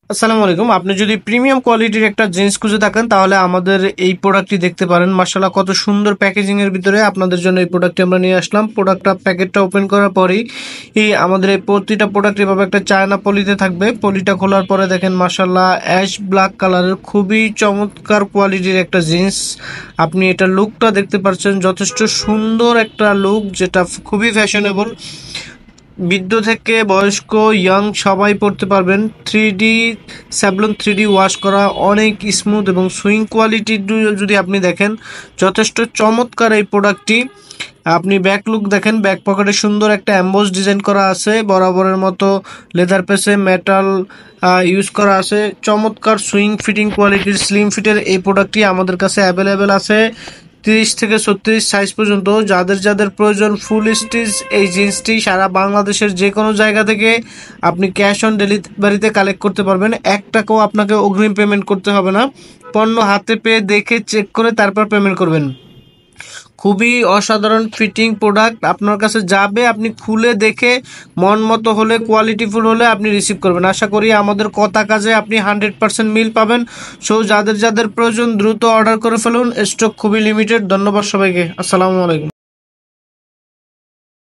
আসসালামু আলাইকুম। আপনি যদি প্রিমিয়াম কোয়ালিটির একটা জিন্স খুঁজে থাকেন তাহলে আমাদের এই প্রোডাক্টটি দেখতে পারেন। মাশাআল্লাহ কত সুন্দর প্যাকেজিং এর ভিতরে আপনাদের জন্য এই প্রোডাক্টটি আমরা নিয়ে আসলাম। প্যাকেটটা ওপেন করার পরেই আমাদের এই প্রতিটা প্রোডাক্ট এভাবে একটা চায়না পলিতে থাকবে। পলিটা খোলার পরে দেখেন মাশাআল্লাহ অ্যাশ ব্ল্যাক কালারের খুবই চমৎকার কোয়ালিটির একটা জিন্স। আপনি এটা লুকটা দেখতে পাচ্ছেন, যথেষ্ট সুন্দর একটা লুক, যেটা খুবই ফ্যাশনেবল। বৃদ্ধ থেকে বয়স্ক ইয়াং সবাই পড়তে পারবেন। 3D স্যাভলন 3D ওয়াশ করা, অনেক স্মুথ এবং সুইং কোয়ালিটির যদি আপনি দেখেন যথেষ্ট চমৎকার এই প্রোডাক্টটি। আপনি ব্যাক লুক দেখেন, ব্যাক পকেটে সুন্দর একটা অ্যাম্বোস ডিজাইন করা আছে, বরাবরের মতো লেদার পেসে মেটাল ইউজ করা আছে। চমৎকার সুইং ফিটিং কোয়ালিটির স্লিম ফিটের এই প্রোডাক্টটি আমাদের কাছে অ্যাভেলেবেল আছে 30 থেকে 36 সাইজ পর্যন্ত। যাদের যাদের প্রয়োজন ফুল স্টিচ এই জিন্সটি সারা বাংলাদেশের যে কোনো জায়গা থেকে আপনি ক্যাশ অন ডেলিভারিতে কালেক্ট করতে পারবেন। 1 টাকাও আপনাকে অগ্রিম পেমেন্ট করতে হবে না। পণ্য হাতে পেয়ে দেখে চেক করে তারপর পেমেন্ট করবেন। খুবই অসাধারণ ফিটিং প্রোডাক্ট আপনার কাছে যাবে, আপনি খুলে দেখে মন মতো হলে, কোয়ালিটিফুল হলে আপনি রিসিভ করবেন। আশা করি আমাদের কথা কাজে আপনি 100% মিল পাবেন। সো যাদের যাদের প্রয়োজন দ্রুত অর্ডার করে ফেলুন, স্টক খুবই লিমিটেড। ধন্যবাদ সবাইকে। আসসালামু আলাইকুম।